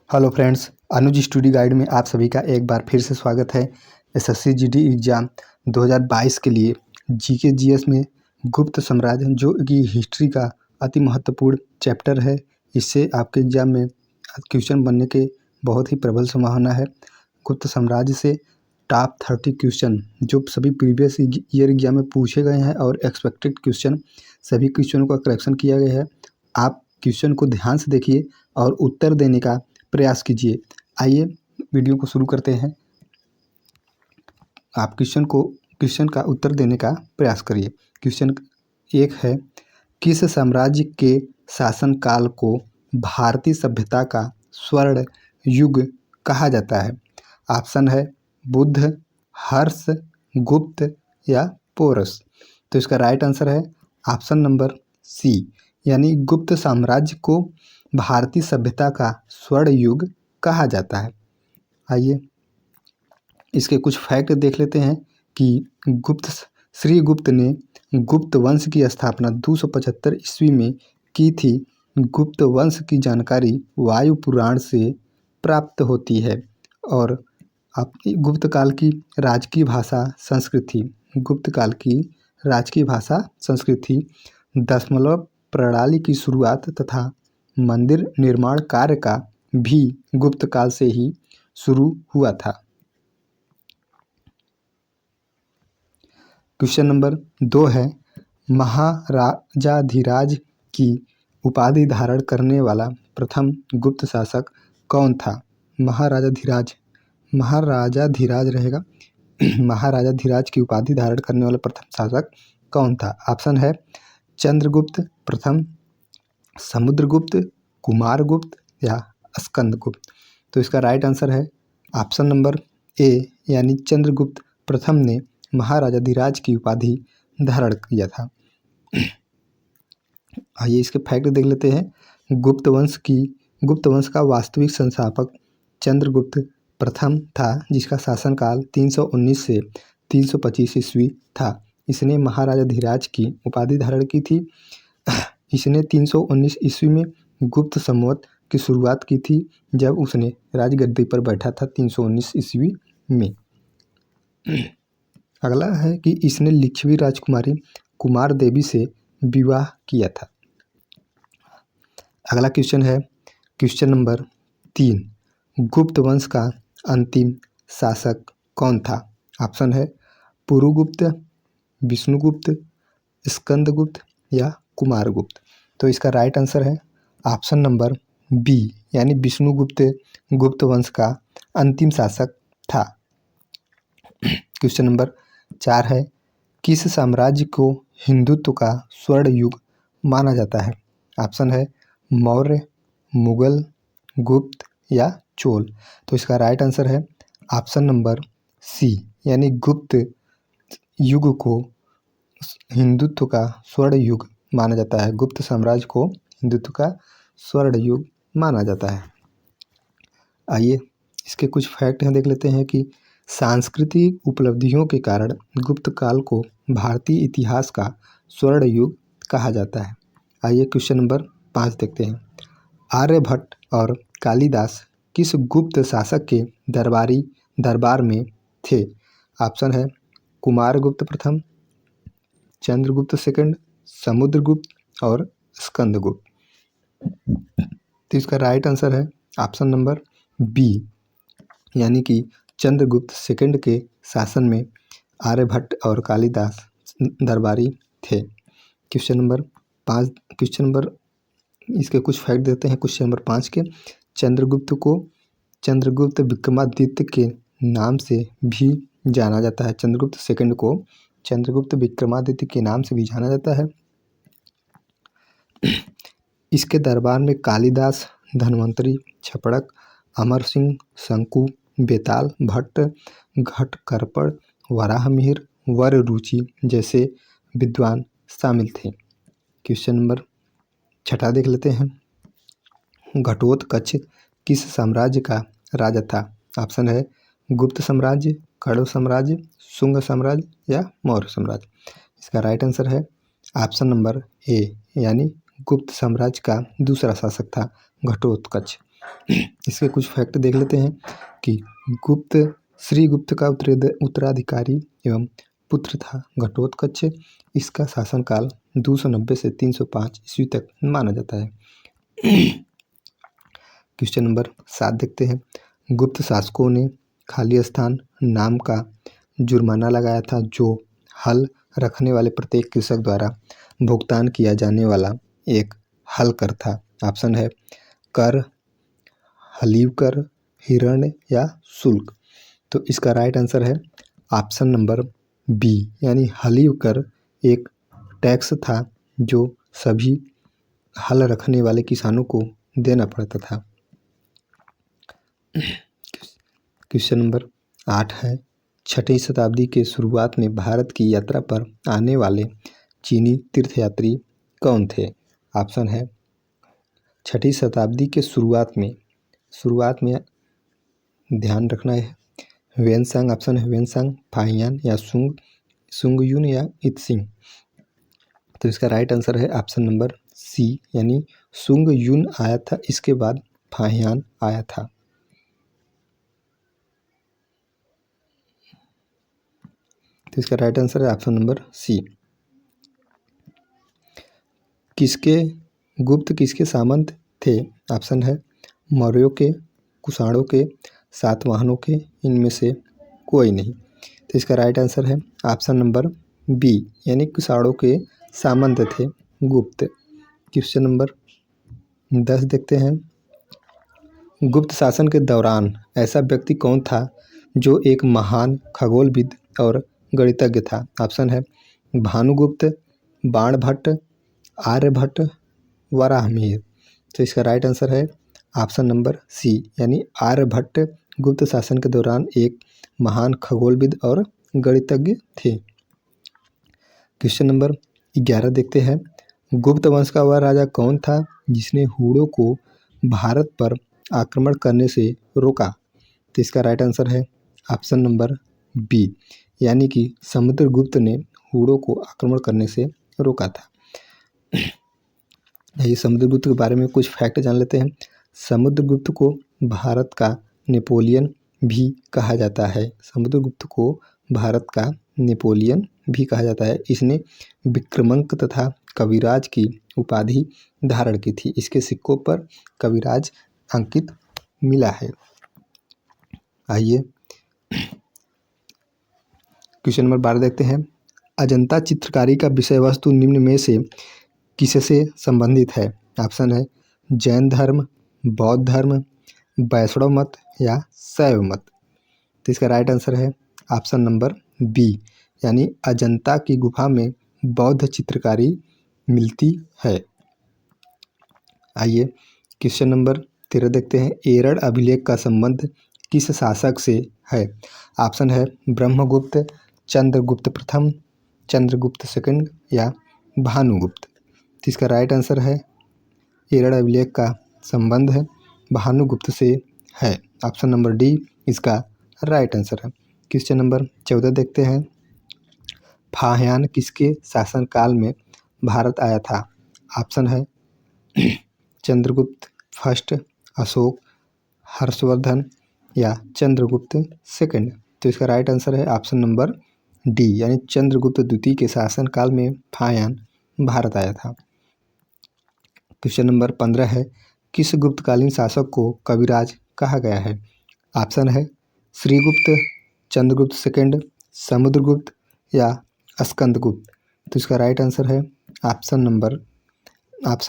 Hello friends, अनुज study guide में आप सभी का एक बार फिर से स्वागत है। एसएससी जीडी एग्ज़ाम 2022 के लिए जीके जीएस में गुप्त साम्राज्य जो कि हिस्ट्री का अति महत्वपूर्ण चैप्टर है, इससे आपके एग्ज़ाम में क्वेश्चन बनने के बहुत ही प्रबल संभावना है। गुप्त साम्राज्य से टॉप 30 क्वेश्चन जो सभी प्रीवियस ईयर एग्जाम में पूछे गए हैं और एक्सपेक्टेड क्वेश्चन, सभी क्वेश्चनों का करेक्शन किया गया है। आप क्वेश्चन को ध्यान से देखिए और उत्तर देने का प्रयास कीजिए। आइए वीडियो को शुरू करते हैं। आप क्वेश्चन का उत्तर देने का प्रयास करिए। क्वेश्चन एक है, किस साम्राज्य के शासनकाल को भारतीय सभ्यता का स्वर्ण युग कहा जाता है? ऑप्शन है बुद्ध, हर्ष, गुप्त या पोरस। तो इसका राइट आंसर है ऑप्शन नंबर सी, यानी गुप्त साम्राज्य को भारतीय सभ्यता का स्वर्ण युग कहा जाता है। आइए इसके कुछ फैक्ट देख लेते हैं कि श्री गुप्त ने गुप्त वंश की स्थापना 275 ईस्वी में की थी। गुप्त वंश की जानकारी वायु पुराण से प्राप्त होती है। और गुप्त काल की राजकीय भाषा संस्कृत थी। गुप्त काल की राजकीय भाषा संस्कृत थी। दशमलव प्रणाली की शुरुआत तथा मंदिर निर्माण कार्य का भी गुप्त काल से ही शुरू हुआ था। क्वेश्चन नंबर 2 है, महाराजाधिराज की उपाधि धारण करने वाला प्रथम गुप्त शासक कौन था? महाराजाधिराज रहेगा। महाराजाधिराज की उपाधि धारण करने वाला प्रथम शासक कौन था? ऑप्शन है चंद्रगुप्त प्रथम, समुद्रगुप्त, कुमारगुप्त या स्कंदगुप्त। तो इसका राइट आंसर है ऑप्शन नंबर ए, यानी चंद्रगुप्त प्रथम ने महाराजाधिराज की उपाधि धारण किया था। आइए इसके फैक्ट देख लेते हैं। गुप्त वंश का वास्तविक संस्थापक चंद्रगुप्त प्रथम था, जिसका शासनकाल 319 से 325 ईस्वी था। इसने महाराजाधिराज की उपाधि धारण की थी। इसने 319 ईस्वी में गुप्त संवत की शुरुआत की थी, जब उसने राजगद्दी पर बैठा था 319 ईस्वी में। अगला है कि इसने लिच्छवी राजकुमारी कुमार देवी से विवाह किया था। अगला क्वेश्चन है क्वेश्चन नंबर 3, गुप्त वंश का अंतिम शासक कौन था? ऑप्शन है पुरुगुप्त, विष्णुगुप्त, स्कंदगुप्त या कुमारगुप्त। तो इसका राइट आंसर है ऑप्शन नंबर बी, यानी विष्णुगुप्त गुप्त वंश का अंतिम शासक था। क्वेश्चन नंबर 4 है, किस साम्राज्य को हिंदुत्व का स्वर्ण युग माना जाता है? ऑप्शन है मौर्य, मुगल, गुप्त या चोल। तो इसका राइट आंसर है ऑप्शन नंबर सी, यानी गुप्त युग को हिंदुत्व का स्वर्ण युग माना जाता है। गुप्त साम्राज्य को हिंदुत्व का स्वर्ण युग माना जाता है। आइए इसके कुछ फैक्ट हैं देख लेते हैं कि सांस्कृतिक उपलब्धियों के कारण गुप्त काल को भारतीय इतिहास का स्वर्ण युग कहा जाता है। आइए क्वेश्चन नंबर 5 देखते हैं। आर्यभट्ट और कालिदास किस गुप्त शासक के दरबार में थे? ऑप्शन है कुमारगुप्त प्रथम, चंद्रगुप्त सेकंड, समुद्रगुप्त और स्कंदगुप्त। तो इसका राइट आंसर है ऑप्शन नंबर बी, यानी कि चंद्रगुप्त सेकंड के शासन में आर्यभट्ट और कालिदास दरबारी थे। क्वेश्चन नंबर इसके कुछ फैक्ट देते हैं। क्वेश्चन नंबर 5 के, चंद्रगुप्त विक्रमादित्य के नाम से भी जाना जाता है। चंद्रगुप्त सेकंड को चंद्रगुप्त विक्रमादित्य के नाम से भी जाना जाता है। इसके दरबार में कालिदास, धन्वंतरि, छपड़क, अमर सिंह, शंकु, बेताल, भट्ट, घटकर्पण, वराहमिहिर, वररुचि जैसे विद्वान शामिल थे। क्वेश्चन नंबर 6 देख लेते हैं। घटोत्कच किस साम्राज्य का राजा था? ऑप्शन है गुप्त साम्राज्य, कण्व साम्राज्य, शुंग साम्राज्य या मौर्य साम्राज्य। इसका राइट आंसर है ऑप्शन नंबर ए, यानी गुप्त साम्राज्य का दूसरा शासक था घटोत्कच। इसके कुछ फैक्ट देख लेते हैं कि श्री गुप्त का उत्तराधिकारी एवं पुत्र था घटोत्कच। इसका शासनकाल 290 से 305 ईस्वी तक माना जाता है। क्वेश्चन नंबर 7 देखते हैं। गुप्त शासकों ने खालिस्तान नाम का जुर्माना लगाया था, जो हल रखने वाले प्रत्येक कृषक द्वारा भुगतान किया जाने वाला एक हल कर था। ऑप्शन है कर, हलीव कर, हिरण्य या शुल्क। तो इसका राइट आंसर है ऑप्शन नंबर बी, यानी हलीव कर एक टैक्स था जो सभी हल रखने वाले किसानों को देना पड़ता था। क्वेश्चन नंबर 8 है। 6वीं शताब्दी के शुरुआत में भारत की यात्रा पर आने वाले चीनी तीर्थयात्री कौन थे? ऑप्शन है 6वीं शताब्दी के शुरुआत में ध्यान रखना है ह्वेनसांग। ऑप्शन है ह्वेनसांग, फाहियान या सुंगयुन या इत्सिंग। तो इसका राइट आंसर है ऑप्शन नंबर सी, यानी सुंगयुन आया था, इसके बाद फाहियान आया था। तो इसका राइट आंसर है ऑप्शन नंबर सी। गुप्त किसके सामंत थे? ऑप्शन है मौर्यों के, कुषाणों के, सातवाहनों के, इनमें से कोई नहीं। तो इसका राइट आंसर है ऑप्शन नंबर बी, यानी कुषाणों के सामंत थे गुप्त। क्वेश्चन नंबर 10 देखते हैं। गुप्त शासन के दौरान ऐसा व्यक्ति कौन था जो एक महान खगोलविद और गणितज्ञ था? ऑप्शन है भानुगुप्त, बाणभट्ट, आर्यभट्ट, वराहमिहिर। तो इसका राइट आंसर है ऑप्शन नंबर सी, यानी आर्यभट्ट गुप्त शासन के दौरान एक महान खगोलविद और गणितज्ञ थे। क्वेश्चन नंबर 11 देखते हैं। गुप्त वंश का वह राजा कौन था जिसने हूणों को भारत पर आक्रमण करने से रोका? तो इसका राइट आंसर है ऑप्शन नंबर बी, यानी कि समुद्रगुप्त ने हूणों को आक्रमण करने से रोका था। ये समुद्रगुप्त के बारे में कुछ फैक्ट जान लेते हैं। समुद्रगुप्त को भारत का नेपोलियन भी कहा जाता है। समुद्रगुप्त को भारत का नेपोलियन भी कहा जाता है। इसने विक्रमांक तथा कविराज की उपाधि धारण की थी। इसके सिक्कों पर कविराज अंकित मिला है। आइए क्वेश्चन नंबर 12 देखते हैं। अजंता चित्रकारी का विषय वस्तु निम्न में से किससे संबंधित है? ऑप्शन है जैन धर्म, बौद्ध धर्म, वैष्णव मत या शैव मत। तो इसका राइट आंसर है ऑप्शन नंबर बी, यानी अजंता की गुफा में बौद्ध चित्रकारी मिलती है। आइए क्वेश्चन नंबर 13 देखते हैं। एरड़ अभिलेख का संबंध किस शासक से है? ऑप्शन है ब्रह्मगुप्त, चंद्रगुप्त प्रथम, चंद्रगुप्त सेकंड या भानुगुप्त। तो इसका राइट आंसर है एरड़ अभिलेख का संबंध है भानुगुप्त से है। ऑप्शन नंबर डी इसका राइट आंसर है। क्वेश्चन नंबर 14 देखते हैं। फाहियान किसके शासनकाल में भारत आया था? ऑप्शन है चंद्रगुप्त फर्स्ट, अशोक, हर्षवर्धन या चंद्रगुप्त सेकंड। तो इसका राइट आंसर है ऑप्शन नंबर डी, यानी चंद्रगुप्त द्वितीय के शासनकाल में फाहियान भारत आया था। क्वेश्चन नंबर 15 है। किस गुप्तकालीन शासक को कविराज कहा गया है? ऑप्शन है श्रीगुप्त, चंद्रगुप्त सेकंड, समुद्रगुप्त या स्कंदगुप्त। तो इसका राइट आंसर है ऑप्शन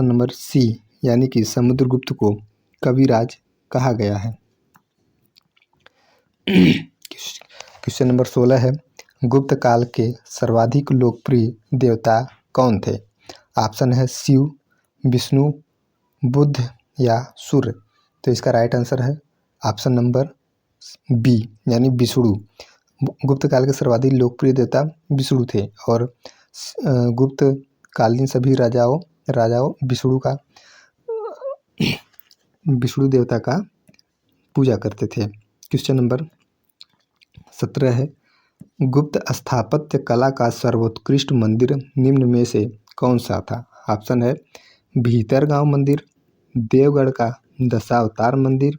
नंबर सी, यानी कि समुद्रगुप्त को कविराज कहा गया है। क्वेश्चन नंबर 16 है। गुप्त काल के सर्वाधिक लोकप्रिय देवता कौन थे? ऑप्शन है शिव, विष्णु, बुद्ध या सूर्य। तो इसका राइट आंसर है ऑप्शन नंबर बी, यानी विष्णु। गुप्त काल के सर्वाधिक लोकप्रिय देवता विष्णु थे और गुप्त कालीन सभी राजाओं विष्णु देवता का पूजा करते थे। क्वेश्चन नंबर 17 है। गुप्त स्थापत्य कला का सर्वोत्कृष्ट मंदिर निम्न में से कौन सा था? ऑप्शन है भीतरगांव मंदिर, देवगढ़ का दशावतार मंदिर,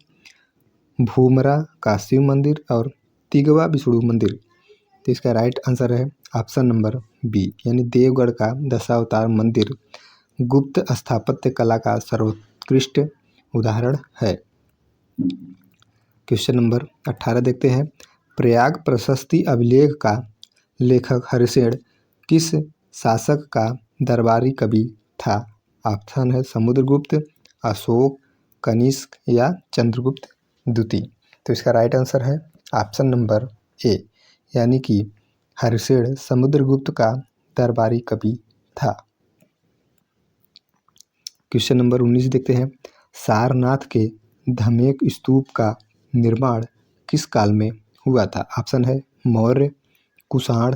भूमरा का शिव मंदिर और तिगवा विष्णु मंदिर। तो इसका राइट आंसर है ऑप्शन नंबर बी, यानी देवगढ़ का दशावतार मंदिर गुप्त स्थापत्य कला का सर्वोत्कृष्ट उदाहरण है। क्वेश्चन नंबर 18 देखते हैं। प्रयाग प्रशस्ति अभिलेख का लेखक हरिसेन किस शासक का दरबारी कवि था? ऑप्शन है समुद्रगुप्त, अशोक, कनिष्क या चंद्रगुप्त द्वितीय। तो इसका राइट आंसर है ऑप्शन नंबर ए, यानी कि हरिसेन समुद्रगुप्त का दरबारी कवि था। क्वेश्चन नंबर 19 देखते हैं। सारनाथ के धमेक स्तूप का निर्माण किस काल में हुआ था? ऑप्शन है मौर्य, कुषाण,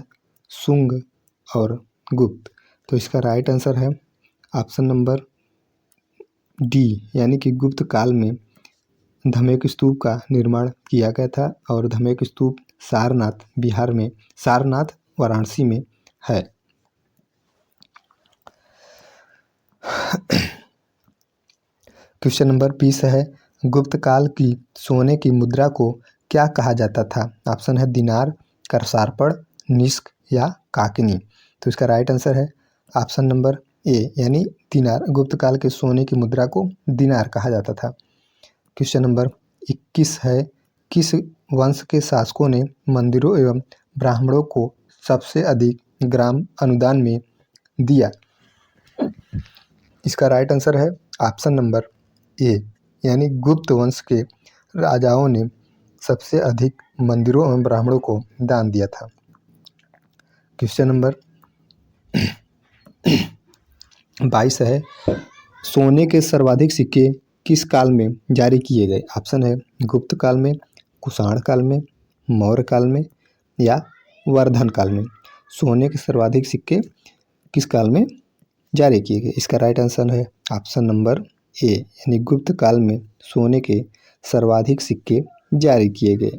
शुंग और गुप्त। तो इसका राइट आंसर है ऑप्शन नंबर डी, यानी कि गुप्त काल में धमेक स्तूप का निर्माण किया गया था और धमेक स्तूप सारनाथ बिहार में, सारनाथ वाराणसी में है। क्वेश्चन नंबर 20 है। गुप्त काल की सोने की मुद्रा को क्या कहा जाता था? ऑप्शन है दिनार, करसारपड़, निष्क या काकनी। तो इसका राइट आंसर है ऑप्शन नंबर ए, यानी दिनार। गुप्त काल के सोने की मुद्रा को दिनार कहा जाता था। क्वेश्चन नंबर 21 है। किस वंश के शासकों ने मंदिरों एवं ब्राह्मणों को सबसे अधिक ग्राम अनुदान में दिया? इसका राइट आंसर है ऑप्शन नंबर ए, यानी गुप्त वंश के राजाओं ने सबसे अधिक मंदिरों एवं ब्राह्मणों को दान दिया था। क्वेश्चन नंबर 22 है। सोने के सर्वाधिक सिक्के किस काल में जारी किए गए? ऑप्शन है गुप्त काल में, कुषाण काल में, मौर्य काल में या वर्धन काल में। सोने के सर्वाधिक सिक्के किस काल में जारी किए गए? इसका राइट आंसर है ऑप्शन नंबर ए, यानी गुप्त काल में सोने के सर्वाधिक सिक्के जारी किए गए।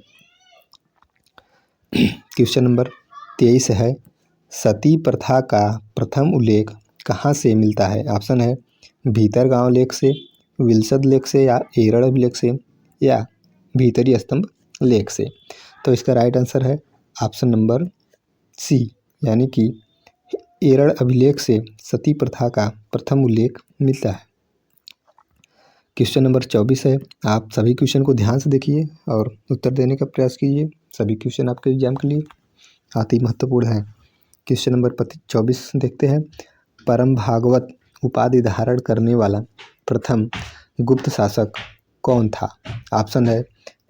क्वेश्चन नंबर 23 है। सती प्रथा का प्रथम उल्लेख कहाँ से मिलता है? ऑप्शन है भीतरगांव लेख से, विलसद लेख से या एरड़ लेख से या भीतरी स्तंभ लेख से। तो इसका राइट आंसर है ऑप्शन नंबर सी, यानी कि एरड़ अभिलेख से सती प्रथा का प्रथम उल्लेख मिलता है। क्वेश्चन नंबर 24 है। आप सभी क्वेश्चन को ध्यान से देखिए और उत्तर देने का प्रयास कीजिए। सभी क्वेश्चन आपके एग्जाम के लिए अति महत्वपूर्ण है। क्वेश्चन नंबर 24 देखते हैं। परम भागवत उपाधि धारण करने वाला प्रथम गुप्त शासक कौन था? ऑप्शन है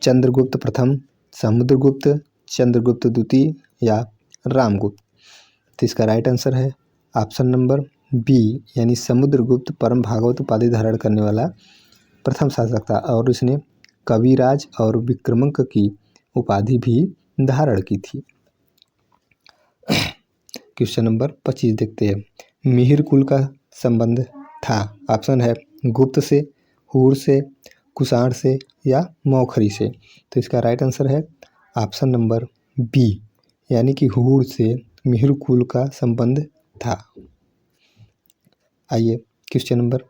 चंद्रगुप्त प्रथम, समुद्रगुप्त, चंद्रगुप्त द्वितीय या रामगुप्त। तो इसका राइट आंसर है ऑप्शन नंबर बी, यानी समुद्रगुप्त परम भागवत उपाधि धारण करने वाला प्रथम शासक था और इसने कविराज और विक्रमंक की उपाधि भी धारण की थी। क्वेश्चन नंबर 25 देखते हैं। मिहिर कुल का संबंध था? ऑप्शन है गुप्त से, हुर से, कुषाण से या मौखरी से। तो इसका राइट आंसर है ऑप्शन नंबर बी, यानी कि हुर से मिहिर कुल का संबंध था। आइए क्वेश्चन नंबर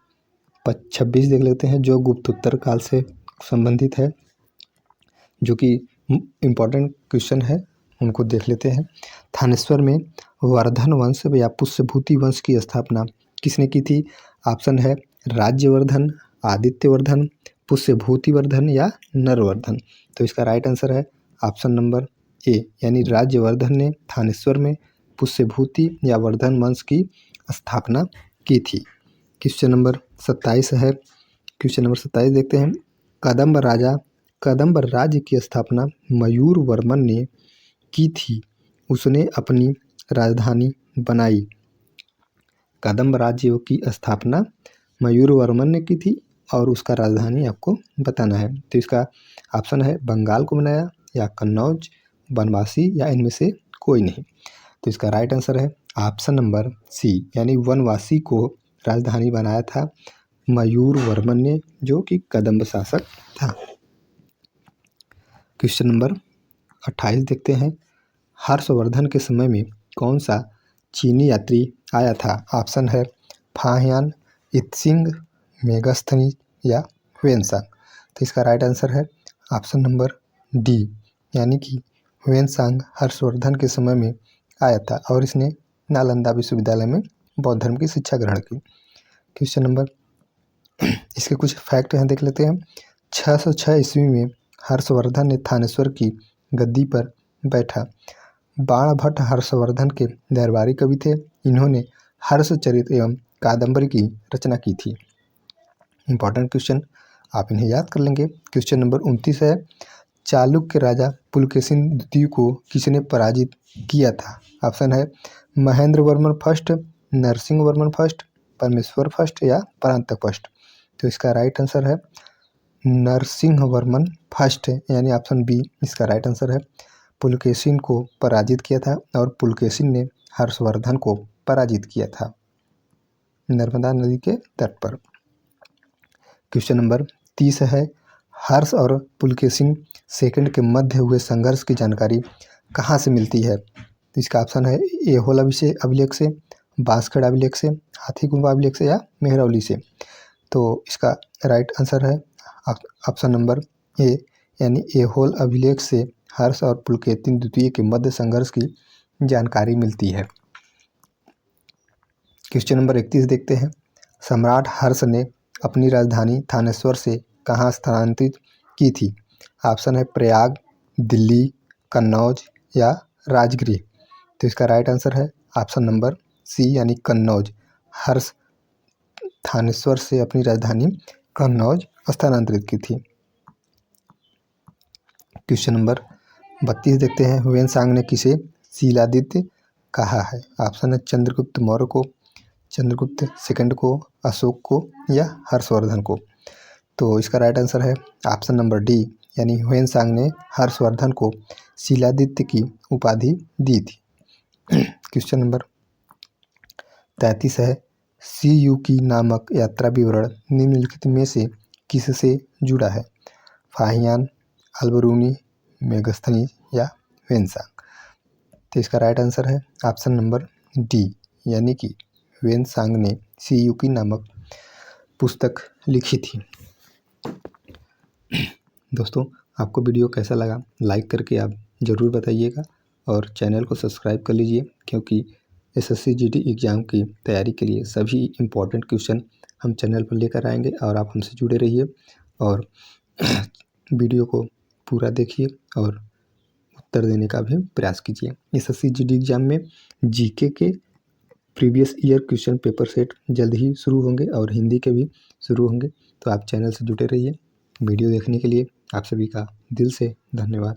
26 देख लेते हैं, जो गुप्तोत्तर काल से संबंधित है, जो कि इम्पोर्टेंट क्वेश्चन है, उनको देख लेते हैं। थानेश्वर में वर्धन वंश या पुष्यभूति वंश की स्थापना किसने की थी? ऑप्शन है राज्यवर्धन, आदित्यवर्धन, पुष्यभूतिवर्धन या नरवर्धन। तो इसका राइट आंसर है ऑप्शन नंबर ए, यानी राज्यवर्धन ने थानेश्वर में पुष्यभूति या वर्धन वंश की स्थापना की थी। क्वेश्चन नंबर 27 है। क्वेश्चन नंबर 27 देखते हैं। कदम्ब राज्य की स्थापना मयूर वर्मन ने की थी, उसने अपनी राजधानी बनाई। कदम्ब राज्य की स्थापना मयूर वर्मन ने की थी और उसका राजधानी आपको बताना है। तो इसका ऑप्शन है बंगाल को बनाया या कन्नौज, बनवासी या इनमें से कोई नहीं। तो इसका राइट आंसर है ऑप्शन नंबर सी, यानी वनवासी को राजधानी बनाया था मयूर वर्मन ने, जो कि कदम्ब शासक था। क्वेश्चन नंबर 28 देखते हैं। हर्षवर्धन के समय में कौन सा चीनी यात्री आया था? ऑप्शन है फाहियान, इत्सिंग, मेगास्थनीज या ह्वेनसांग। तो इसका राइट आंसर है ऑप्शन नंबर डी, यानी कि ह्वेनसांग हर्षवर्धन के समय में आया था और इसने नालंदा विश्वविद्यालय में बौद्ध धर्म की शिक्षा ग्रहण की। क्वेश्चन नंबर, इसके कुछ फैक्ट यहाँ देख लेते हैं। 606 ईस्वी में हर्षवर्धन ने थानेश्वर की गद्दी पर बैठा। बाणभट्ट हर्षवर्धन के दरबारी कवि थे। इन्होंने हर्षचरित एवं कादंबरी की रचना की थी। इंपॉर्टेंट क्वेश्चन, आप इन्हें याद कर लेंगे। क्वेश्चन नंबर 29 है, चालुक्य राजा पुलकेशिन द्वितीय को किसने पराजित किया था? ऑप्शन है महेंद्र वर्मन फर्स्ट, नरसिंह वर्मन फर्स्ट, परमेश्वर फर्स्ट या परांतक फर्स्ट। तो इसका राइट आंसर है नरसिंह वर्मन फर्स्ट, यानी ऑप्शन बी इसका राइट आंसर है। पुलकेशिन को पराजित किया था और पुलकेशिन ने हर्षवर्धन को पराजित किया था नर्मदा नदी के तट पर। क्वेश्चन नंबर 30 है, हर्ष और पुलकेशिन सेकंड के मध्य हुए संघर्ष की जानकारी कहाँ से मिलती है? तो इसका ऑप्शन है एहोल अभिलेख से, बांसखेड़ा अभिलेख से, हाथीगुम्बा अभिलेख से या मेहरौली से। तो इसका राइट आंसर है ऑप्शन नंबर ए, यानी एहोल अभिलेख से हर्ष और पुलकेशिन द्वितीय के मध्य संघर्ष की जानकारी मिलती है। क्वेश्चन नंबर 31 देखते हैं, सम्राट हर्ष ने अपनी राजधानी थानेश्वर से कहाँ स्थानांतरित की थी? ऑप्शन है प्रयाग, दिल्ली, कन्नौज या राजगृह। तो इसका राइट आंसर है ऑप्शन नंबर सी, यानी कन्नौज। हर्ष थानेश्वर से अपनी राजधानी कन्नौज स्थानांतरित की थी। क्वेश्चन नंबर 32 देखते हैं, ह्वेनसांग ने किसे शीलादित्य कहा है? ऑप्शन है चंद्रगुप्त मौर्य को, चंद्रगुप्त सेकंड को, अशोक को या हर्षवर्धन को। तो इसका राइट आंसर है ऑप्शन नंबर डी, यानी ह्वेनसांग ने हर्षवर्धन को शीलादित्य की उपाधि दी थी। क्वेश्चन नंबर 33 है, सीयूकी नामक यात्रा विवरण निम्नलिखित में से किससे जुड़ा है? फाहियान, अल्बरूनी, मेगस्थनीज या ह्वेनसांग। तो इसका राइट आंसर है ऑप्शन नंबर डी, यानी कि ह्वेनसांग ने सीयूकी नामक पुस्तक लिखी थी। दोस्तों, आपको वीडियो कैसा लगा लाइक करके आप ज़रूर बताइएगा और चैनल को सब्सक्राइब कर लीजिए, क्योंकि एसएससी जीडी एग्ज़ाम की तैयारी के लिए सभी इम्पोर्टेंट क्वेश्चन हम चैनल पर लेकर आएंगे और आप हमसे जुड़े रहिए और वीडियो को पूरा देखिए और उत्तर देने का भी प्रयास कीजिए। एसएससी जीडी एग्ज़ाम में जीके के previous year question paper set जल्द ही शुरू होंगे और हिंदी के भी शुरू होंगे, तो आप चैनल से जुड़े रहिए। वीडियो देखने के लिए आप सभी का दिल से धन्यवाद।